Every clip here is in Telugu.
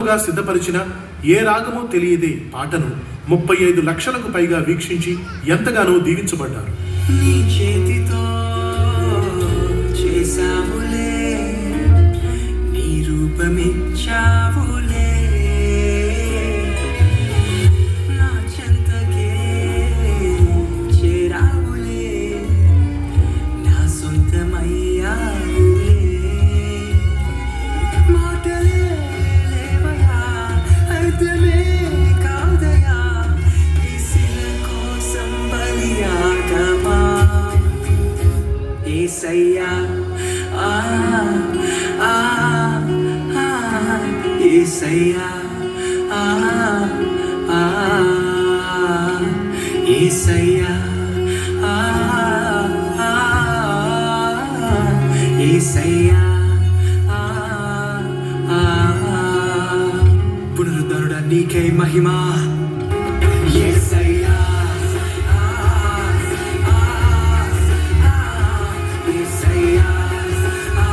సిద్ధపరిచిన ఏ రాగమో తెలియదే పాటను 35 లక్షలకు పైగా వీక్షించి ఎంతగానో దీవించబడ్డారు. నీ చేతితో చేసావులే, నీ రూపమిచ్చావులే, నా చెంతకే చేరావులే, నా సొంతమయ్యావులే. మాటలే లేవయా, అర్థమే కాదయా, ఈ శిల కోసం బలియాగమా. యేసయ్యా ఆ ఆ ఆ, యేసయ్యా ఆ ఆ, యేసయ్యా ఆ ఆ, యేసయ్యా ఆ ఆ. పునరుద్ధరుడా నీకే మహిమ. యేసయ్యా ఆ ఆ ఆ, యేసయ్యా ఆ ఆ,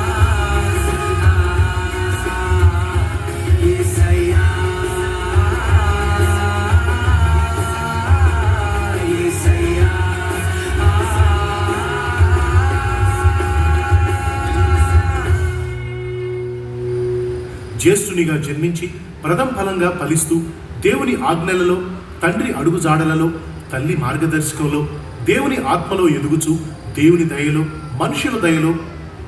యేసయ్యా యేసయ్యా ఆ. జ్యేష్ఠునిగా జన్మించి ప్రథమ ఫలంగా ఫలిస్తూ దేవుని ఆజ్ఞలలో, తండ్రి అడుగుజాడలలో, తల్లి మార్గదర్శకంలో, దేవుని ఆత్మలో ఎదుగుచూ దేవుని దయలో, మనుషుల దయలో,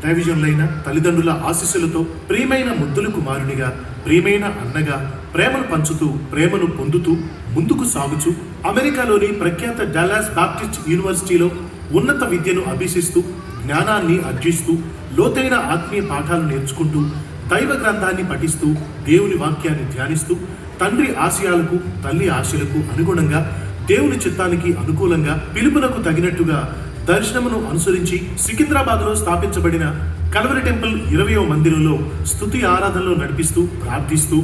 దైవజనులైన తల్లిదండ్రుల ఆశీస్సులతో ప్రియమైన ముద్దుల కుమారునిగా, ప్రియమైన అన్నగా ప్రేమను పంచుతూ, ప్రేమను పొందుతూ ముందుకు సాగుచూ అమెరికాలోని ప్రఖ్యాత డాలస్ బాప్టిస్ట్ యూనివర్సిటీలో ఉన్నత విద్యను అభ్యసిస్తూ, జ్ఞానాన్ని అర్జిస్తూ, లోతైన ఆత్మీయ పాఠాలు నేర్చుకుంటూ, దైవ గ్రంథాన్ని పఠిస్తూ, దేవుని వాక్యాన్ని ధ్యానిస్తూ, తండ్రి ఆశయాలకు, తల్లి ఆశలకు అనుగుణంగా, దేవుని చిత్తానికి అనుకూలంగా, పిలుపునకు తగినట్టుగా దర్శనమును అనుసరించి సికింద్రాబాద్లో స్థాపించబడిన కల్వరి టెంపుల్ 20వ మందిరంలో స్తుతి ఆరాధనలో నడిపిస్తూ, ప్రార్థిస్తూ,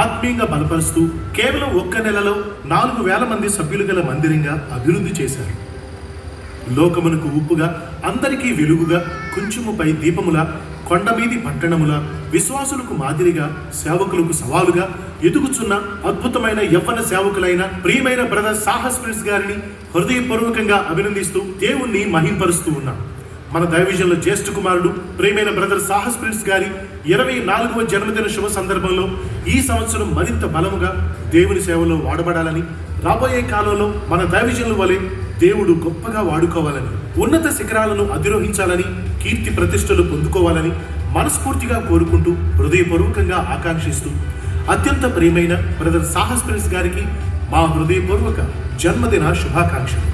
ఆత్మీయంగా బలపరుస్తూ కేవలం 1 నెలలో 4,000 మంది సభ్యులు గల మందిరంగా అభివృద్ధి చేశారు. లోకమునకు ఉప్పుగా, అందరికీ వెలుగుగా, కుంచుముపై దీపముల, కొండమీది పట్టణముల, విశ్వాసులకు మాదిరిగా, సేవకులకు సవాలుగా ఎదుగుచున్న అద్భుతమైన యవ్వన సేవకులైన ప్రియమైన బ్రదర్ సాహస్ ప్రిన్స్ గారిని హృదయపూర్వకంగా అభినందిస్తూ దేవుణ్ణి మహింపరుస్తూ ఉన్నాం. మన దైవజనుల జ్యేష్ఠ కుమారుడు ప్రియమైన బ్రదర్ సాహస్ ప్రిన్స్ గారి 24వ జన్మదిన శుభ సందర్భంలో ఈ సంవత్సరం మరింత బలముగా దేవుని సేవలో వాడబడాలని, రాబోయే కాలంలో మన దైవజనుల వలె దేవుడు గొప్పగా వాడుకోవాలని, ఉన్నత శిఖరాలను అధిరోహించాలని, కీర్తి ప్రతిష్టలు పొందుకోవాలని మనస్ఫూర్తిగా కోరుకుంటూ, హృదయపూర్వకంగా ఆకాంక్షిస్తూ, అత్యంత ప్రియమైన బ్రదర్ సాహస్ ప్రిన్స్ గారికి మా హృదయపూర్వక జన్మదిన శుభాకాంక్షలు.